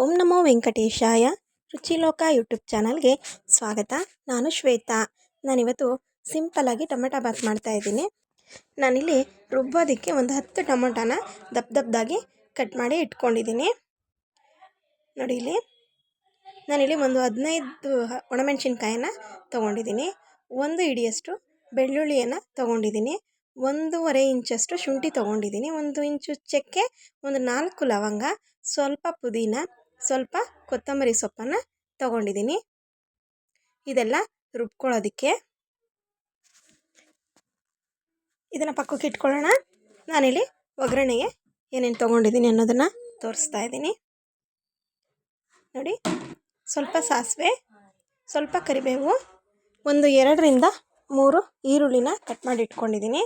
ಓಂ ನಮೋ ವೆಂಕಟೇಶಾಯ. ರುಚಿಲೋಕ YouTube ಚಾನಲ್ಗೆ ಸ್ವಾಗತ. ನಾನು ಶ್ವೇತಾ. ನಾನಿವತ್ತು ಸಿಂಪಲ್ಲಾಗಿ ಟೊಮೆಟೊ ಬಾತ್ ಮಾಡ್ತಾಯಿದ್ದೀನಿ. ನಾನಿಲ್ಲಿ ರುಬ್ಬೋದಕ್ಕೆ ಒಂದು 10 ಟೊಮೊಟೊನ ದಪ್ಪದಾಗಿ ಕಟ್ ಮಾಡಿ ಇಟ್ಕೊಂಡಿದ್ದೀನಿ. ನೋಡಿ, ನಾನಿಲ್ಲಿ ಒಂದು 15 ಒಣಮೆಣಸಿನ್ಕಾಯನ್ನು ತೊಗೊಂಡಿದ್ದೀನಿ. 1 ಹಿಡಿಯಷ್ಟು ಬೆಳ್ಳುಳ್ಳಿಯನ್ನು ತೊಗೊಂಡಿದ್ದೀನಿ. 1.5 ಇಂಚಷ್ಟು ಶುಂಠಿ ತೊಗೊಂಡಿದ್ದೀನಿ. 1 ಇಂಚು ಚಕ್ಕೆ, ಒಂದು 4 ಲವಂಗ, ಸ್ವಲ್ಪ ಪುದೀನ, ಸ್ವಲ್ಪ ಕೊತ್ತಂಬರಿ ಸೊಪ್ಪನ್ನು ತೊಗೊಂಡಿದ್ದೀನಿ. ಇದೆಲ್ಲ ರುಬ್ಕೊಳ್ಳೋದಕ್ಕೆ ಇದನ್ನು ಪಕ್ಕಕ್ಕೆ ಇಟ್ಕೊಳ್ಳೋಣ. ನಾನಿಲ್ಲಿ ಒಗ್ಗರಣೆಗೆ ಏನೇನು ತೊಗೊಂಡಿದ್ದೀನಿ ಅನ್ನೋದನ್ನು ತೋರಿಸ್ತಾ ಇದ್ದೀನಿ. ನೋಡಿ, ಸ್ವಲ್ಪ ಸಾಸಿವೆ, ಸ್ವಲ್ಪ ಕರಿಬೇವು, ಒಂದು 2ರಿಂದ 3 ಈರುಳ್ಳಿನ ಕಟ್ ಮಾಡಿ ಇಟ್ಕೊಂಡಿದ್ದೀನಿ.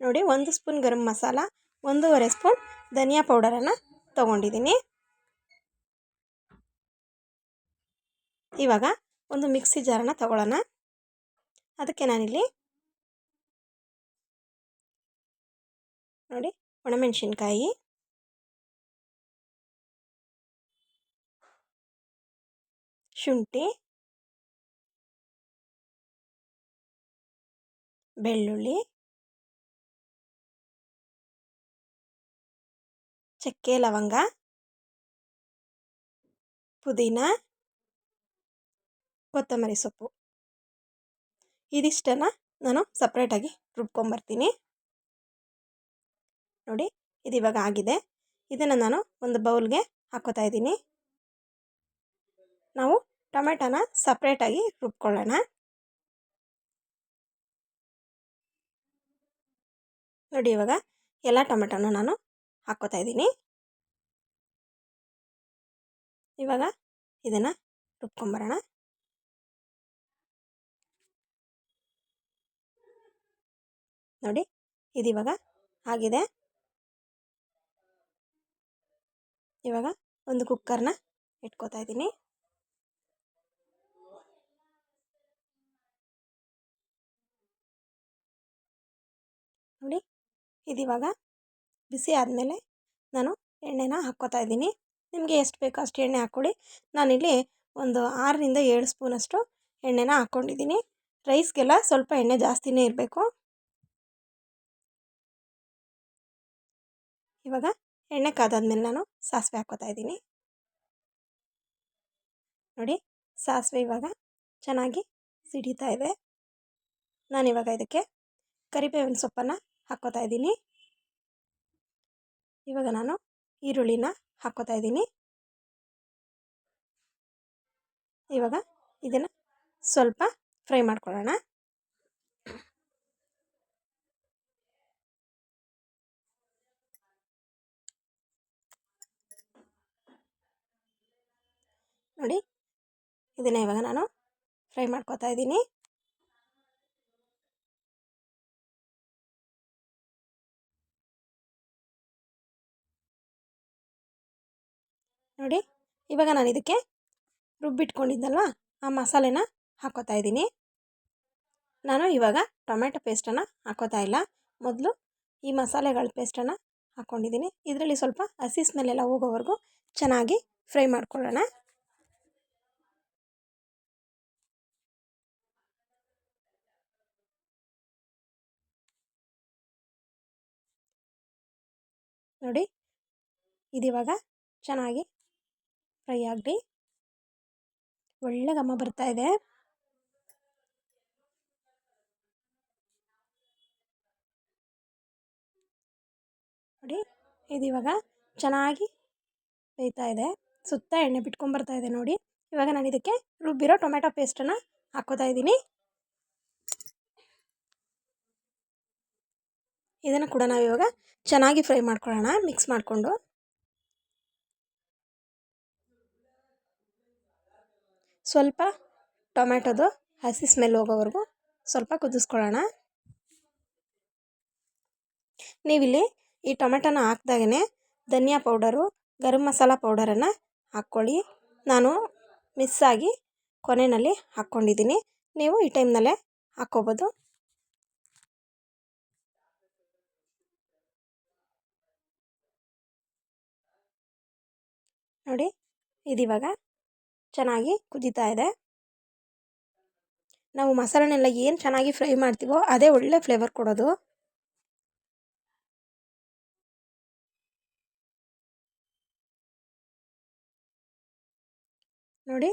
ನೋಡಿ, 1 ಸ್ಪೂನ್ ಗರಂ ಮಸಾಲ, 1.5 ಸ್ಪೂನ್ ಧನಿಯಾ ಪೌಡರನ್ನು ತೊಗೊಂಡಿದ್ದೀನಿ. ಇವಾಗ ಒಂದು ಮಿಕ್ಸಿ ಜಾರನ್ನು ತಗೊಳ್ಳೋಣ. ಅದಕ್ಕೆ ನಾನಿಲ್ಲಿ ನೋಡಿ, ಒಣಮೆಣಸಿನ್ಕಾಯಿ, ಶುಂಠಿ, ಬೆಳ್ಳುಳ್ಳಿ, ಚಕ್ಕೆ, ಲವಂಗ, ಪುದೀನ, ಕೊತ್ತಂಬರಿ ಸೊಪ್ಪು, ಇದಿಷ್ಟನ್ನು ನಾನು ಸಪ್ರೇಟಾಗಿ ರುಬ್ಕೊಂಬರ್ತೀನಿ. ನೋಡಿ, ಇದಿವಾಗ ಆಗಿದೆ. ಇದನ್ನು ನಾನು ಒಂದು ಬೌಲ್ಗೆ ಹಾಕೋತಾ ಇದ್ದೀನಿ. ನಾವು ಟೊಮೆಟೊನ ಸಪ್ರೇಟಾಗಿ ರುಬ್ಕೊಳ್ಳೋಣ. ನೋಡಿ, ಇವಾಗ ಎಲ್ಲ ಟೊಮೆಟೊನ ನಾನು ಹಾಕೋತಾ ಇದ್ದೀನಿ. ಇವಾಗ ಇದನ್ನು ರುಬ್ಕೊಂಬರೋಣ. ನೋಡಿ, ಇದಿವಾಗ ಆಗಿದೆ. ಇವಾಗ ಒಂದು ಕುಕ್ಕರ್ನ ಇಟ್ಕೋತಾ ಇದ್ದೀನಿ. ನೋಡಿ, ಇದಿವಾಗ ಬಿಸಿ ಆದಮೇಲೆ ನಾನು ಎಣ್ಣೆನ ಹಾಕ್ಕೋತಾ ಇದ್ದೀನಿ. ನಿಮಗೆ ಎಷ್ಟು ಬೇಕೋ ಅಷ್ಟು ಎಣ್ಣೆ ಹಾಕ್ಕೊಳ್ಳಿ. ನಾನಿಲ್ಲಿ ಒಂದು 6ರಿಂದ 7 ಸ್ಪೂನಷ್ಟು ಎಣ್ಣೆನ ಹಾಕ್ಕೊಂಡಿದ್ದೀನಿ. ರೈಸ್ಗೆಲ್ಲ ಸ್ವಲ್ಪ ಎಣ್ಣೆ ಜಾಸ್ತಿನೇ ಇರಬೇಕು. ಇವಾಗ ಎಣ್ಣೆ ಕಾದಾದ್ಮೇಲೆ ನಾನು ಸಾಸಿವೆ ಹಾಕ್ಕೋತಾ ಇದ್ದೀನಿ. ನೋಡಿ, ಸಾಸಿವೆ ಇವಾಗ ಚೆನ್ನಾಗಿ ಸಿಡಿತಾ ಇದೆ. ನಾನಿವಾಗ ಇದಕ್ಕೆ ಕರಿಬೇವಿನ ಸೊಪ್ಪನ್ನು ಹಾಕ್ಕೋತಾ ಇದ್ದೀನಿ. ಇವಾಗ ನಾನು ಈರುಳ್ಳಿನ ಹಾಕ್ಕೋತಾ ಇದ್ದೀನಿ. ಇವಾಗ ಇದನ್ನು ಸ್ವಲ್ಪ ಫ್ರೈ ಮಾಡ್ಕೊಳ್ಳೋಣ. ನೋಡಿ, ಇದನ್ನು ಇವಾಗ ನಾನು ಫ್ರೈ ಮಾಡ್ಕೋತಾ ಇದ್ದೀನಿ. ನೋಡಿ, ಇವಾಗ ನಾನು ಇದಕ್ಕೆ ರುಬ್ಬಿಟ್ಕೊಂಡಿದ್ದಲ್ವ ಆ ಮಸಾಲೆನ ಹಾಕ್ಕೋತಾ ಇದ್ದೀನಿ. ನಾನು ಇವಾಗ ಟೊಮೆಟೊ ಪೇಸ್ಟನ್ನು ಹಾಕ್ಕೋತಾ ಇಲ್ಲ. ಮೊದಲು ಈ ಮಸಾಲೆಗಳ ಪೇಸ್ಟನ್ನು ಹಾಕ್ಕೊಂಡಿದ್ದೀನಿ. ಇದರಲ್ಲಿ ಸ್ವಲ್ಪ ಹಸಿ ಸ್ಮೆಲ್ಲೆಲ್ಲ ಹೋಗೋವರೆಗೂ ಚೆನ್ನಾಗಿ ಫ್ರೈ ಮಾಡ್ಕೊಳ್ಳೋಣ. ನೋಡಿ, ಇದಿವಾಗ ಚೆನ್ನಾಗಿ ಫ್ರೈ ಆಗಲಿ. ಒಳ್ಳೆ ಘಮ ಬರ್ತಾ ಇದೆ. ನೋಡಿ, ಇದಿವಾಗ ಚೆನ್ನಾಗಿ ಬೇಯ್ತಾ ಇದೆ. ಸುತ್ತ ಎಣ್ಣೆ ಬಿಟ್ಕೊಂಬರ್ತಾ ಇದೆ. ನೋಡಿ, ಇವಾಗ ನಾನು ಇದಕ್ಕೆ ರುಬ್ಬಿರೋ ಟೊಮೆಟೊ ಪೇಸ್ಟನ್ನು ಹಾಕ್ಕೋತಾ ಇದ್ದೀನಿ. ಇದನ್ನು ಕೂಡ ನಾವು ಇವಾಗ ಚೆನ್ನಾಗಿ ಫ್ರೈ ಮಾಡ್ಕೊಳ್ಳೋಣ, ಮಿಕ್ಸ್ ಮಾಡಿಕೊಂಡು. ಸ್ವಲ್ಪ ಟೊಮೆಟೊದು ಹಸಿ ಸ್ಮೆಲ್ ಹೋಗೋವರೆಗೂ ಸ್ವಲ್ಪ ಕುದಿಸ್ಕೊಳ್ಳೋಣ. ನೀವಿಲ್ಲಿ ಈ ಟೊಮೆಟೊನ ಹಾಕ್ದಾಗೇ ಧನಿಯಾ ಪೌಡರು, ಗರಂ ಮಸಾಲ ಪೌಡರನ್ನು ಹಾಕ್ಕೊಳ್ಳಿ. ನಾನು ಮಿಸ್ಸಾಗಿ ಕೊನೆಯಲ್ಲಿ ಹಾಕ್ಕೊಂಡಿದ್ದೀನಿ. ನೀವು ಈ ಟೈಮ್ನಲ್ಲೇ ಹಾಕ್ಕೋಬೋದು. ನೋಡಿ, ಇದಿವಾಗ ಚೆನ್ನಾಗಿ ಕುದೀತಾ ಇದೆ. ನಾವು ಮಸಾಲೆನೆಲ್ಲ ಏನು ಚೆನ್ನಾಗಿ ಫ್ರೈ ಮಾಡ್ತೀವೋ ಅದೇ ಒಳ್ಳೆ ಫ್ಲೇವರ್ ಕೊಡೋದು. ನೋಡಿ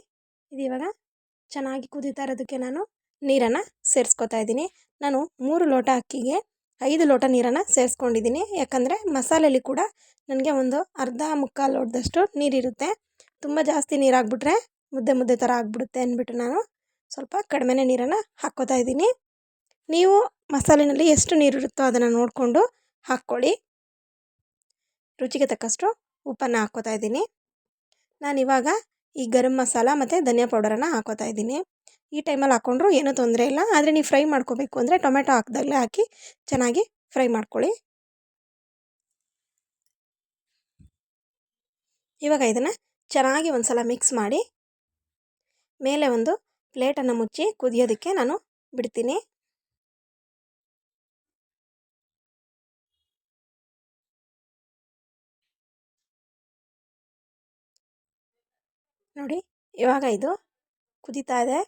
ಇದಿವಾಗ ಚೆನ್ನಾಗಿ ಕುದೀತಾ ಇರೋದಕ್ಕೆ ನಾನು ನೀರನ್ನು ಸೇರಿಸ್ಕೊತಾ ಇದ್ದೀನಿ. ನಾನು 3 ಲೋಟ ಅಕ್ಕಿಗೆ 5 ಲೋಟ ನೀರನ್ನು ಸೇರಿಸ್ಕೊಂಡಿದ್ದೀನಿ. ಯಾಕಂದರೆ ಮಸಾಲೆಯಲ್ಲಿ ಕೂಡ ನನಗೆ ಒಂದು ಅರ್ಧ ಮುಕ್ಕಾಲು ಲೋಟದಷ್ಟು ನೀರಿರುತ್ತೆ. ತುಂಬ ಜಾಸ್ತಿ ನೀರಾಗ್ಬಿಟ್ರೆ ಮುದ್ದೆ ಮುದ್ದೆ ಥರ ಆಗಿಬಿಡುತ್ತೆ ಅಂದ್ಬಿಟ್ಟು ನಾನು ಸ್ವಲ್ಪ ಕಡಿಮೆನೇ ನೀರನ್ನು ಹಾಕ್ಕೋತಾ ಇದ್ದೀನಿ. ನೀವು ಮಸಾಲೆಯಲ್ಲಿ ಎಷ್ಟು ನೀರಿರುತ್ತೋ ಅದನ್ನು ನೋಡಿಕೊಂಡು ಹಾಕ್ಕೊಳ್ಳಿ. ರುಚಿಗೆ ತಕ್ಕಷ್ಟು ಉಪ್ಪನ್ನು ಹಾಕ್ಕೋತಾ ಇದ್ದೀನಿ. ನಾನಿವಾಗ ಈ ಗರಂ ಮಸಾಲ ಮತ್ತು ಧನಿಯಾ ಪೌಡರನ್ನು ಹಾಕ್ಕೋತಾ ಇದ್ದೀನಿ. ಈ ಟೈಮಲ್ಲಿ ಹಾಕ್ಕೊಂಡ್ರೂ ಏನೂ ತೊಂದರೆ ಇಲ್ಲ. ಆದರೆ ನೀವು ಫ್ರೈ ಮಾಡ್ಕೋಬೇಕು ಅಂದರೆ ಟೊಮೆಟೊ ಹಾಕಿದಾಗಲೇ ಹಾಕಿ ಚೆನ್ನಾಗಿ ಫ್ರೈ ಮಾಡ್ಕೊಳ್ಳಿ. ಇವಾಗ ಇದನ್ನು ಚೆನ್ನಾಗಿ ಒಂದು ಸಲ ಮಿಕ್ಸ್ ಮಾಡಿ ಮೇಲೆ ಒಂದು ಪ್ಲೇಟನ್ನು ಮುಚ್ಚಿ ಕುದಿಯೋದಕ್ಕೆ ನಾನು ಬಿಡ್ತೀನಿ. ನೋಡಿ ಇವಾಗ ಇದು ಕುದೀತಾ ಇದೆ.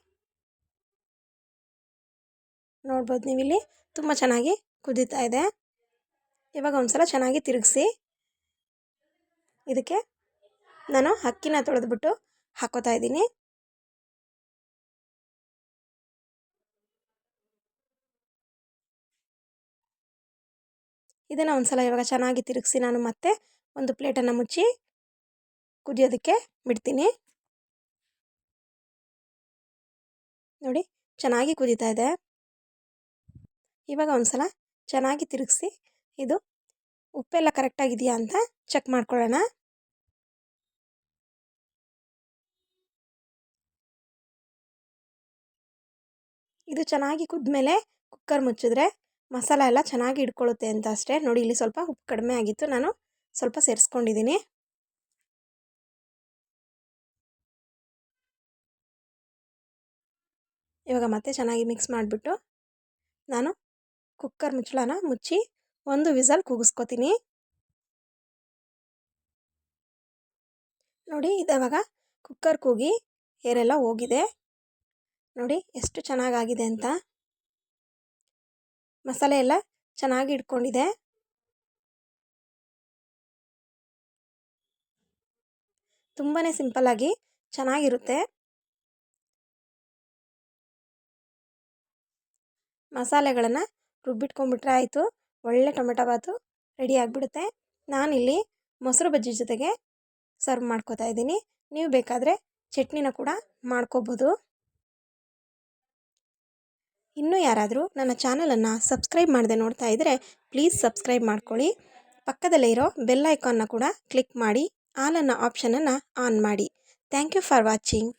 ನೋಡ್ಬೋದು ನೀವಿಲ್ಲಿ ತುಂಬ ಚೆನ್ನಾಗಿ ಕುದೀತಾ ಇದೆ. ಇವಾಗ ಒಂದು ಸಲ ಚೆನ್ನಾಗಿ ತಿರುಗಿಸಿ ಇದಕ್ಕೆ ನಾನು ಅಕ್ಕಿನ ತೊಳೆದ್ಬಿಟ್ಟು ಹಾಕ್ಕೋತಾ ಇದ್ದೀನಿ. ಇದನ್ನು ಒಂದು ಸಲ ಇವಾಗ ಚೆನ್ನಾಗಿ ತಿರುಗಿಸಿ ನಾನು ಮತ್ತೆ ಒಂದು ಪ್ಲೇಟನ್ನು ಮುಚ್ಚಿ ಕುದಿಯೋದಕ್ಕೆ ಬಿಡ್ತೀನಿ. ನೋಡಿ ಚೆನ್ನಾಗಿ ಕುದೀತಾ ಇದೆ. ಇವಾಗ ಒಂದು ಸಲ ಚೆನ್ನಾಗಿ ತಿರುಗಿಸಿ ಇದು ಉಪ್ಪೆಲ್ಲ ಕರೆಕ್ಟಾಗಿದೆಯಾ ಅಂತ ಚೆಕ್ ಮಾಡ್ಕೊಳ್ಳೋಣ. ಇದು ಚೆನ್ನಾಗಿ ಕುದ್ಮೇಲೆ ಕುಕ್ಕರ್ ಮುಚ್ಚಿದ್ರೆ ಮಸಾಲ ಎಲ್ಲ ಚೆನ್ನಾಗಿ ಹಿಡ್ಕೊಳ್ಳುತ್ತೆ ಅಂತ ಅಷ್ಟೇ. ನೋಡಿ ಇಲ್ಲಿ ಸ್ವಲ್ಪ ಉಪ್ಪು ಕಡಿಮೆ ಆಗಿತ್ತು, ನಾನು ಸ್ವಲ್ಪ ಸೇರಿಸ್ಕೊಂಡಿದ್ದೀನಿ. ಇವಾಗ ಮತ್ತೆ ಚೆನ್ನಾಗಿ ಮಿಕ್ಸ್ ಮಾಡಿಬಿಟ್ಟು ನಾನು ಕುಕ್ಕರ್ ಮುಚ್ಚಳನ ಮುಚ್ಚಿ ಒಂದು ವಿಸಲ್ ಕೂಗಿಸ್ಕೊತೀನಿ. ನೋಡಿ ಇವಾಗ ಕುಕ್ಕರ್ ಕೂಗಿ ಏರೆಲ್ಲ ಹೋಗಿದೆ. ನೋಡಿ ಎಷ್ಟು ಚೆನ್ನಾಗಾಗಿದೆ ಅಂತ. ಮಸಾಲೆ ಎಲ್ಲ ಚೆನ್ನಾಗಿ ಇಟ್ಕೊಂಡಿದೆ. ತುಂಬಾ ಸಿಂಪಲ್ಲಾಗಿ ಚೆನ್ನಾಗಿರುತ್ತೆ. ಮಸಾಲೆಗಳನ್ನು ರುಬ್ಬಿಟ್ಕೊಂಡ್ಬಿಟ್ರೆ ಆಯಿತು, ಒಳ್ಳೆ ಟೊಮೆಟೊ ಬಾತು ರೆಡಿ ಆಗಿಬಿಡುತ್ತೆ. ನಾನಿಲ್ಲಿ ಮೊಸರು ಬಜ್ಜಿ ಜೊತೆಗೆ ಸರ್ವ್ ಮಾಡ್ಕೋತಾ ಇದ್ದೀನಿ. ನೀವು ಬೇಕಾದರೆ ಚಟ್ನಿನ ಕೂಡ ಮಾಡ್ಕೋಬೋದು. ಇನ್ನೂ ಯಾರಾದರೂ ನನ್ನ ಚಾನಲನ್ನು ಸಬ್ಸ್ಕ್ರೈಬ್ ಮಾಡದೆ ನೋಡ್ತಾ ಇದ್ದರೆ ಪ್ಲೀಸ್ ಸಬ್ಸ್ಕ್ರೈಬ್ ಮಾಡ್ಕೊಳ್ಳಿ. ಪಕ್ಕದಲ್ಲೇ ಇರೋ ಬೆಲ್ ಐಕಾನ್ನ ಕೂಡ ಕ್ಲಿಕ್ ಮಾಡಿ ಆಲ್ ಅನ್ನೋ ಆಪ್ಷನನ್ನು ಆನ್ ಮಾಡಿ. Thank you for watching.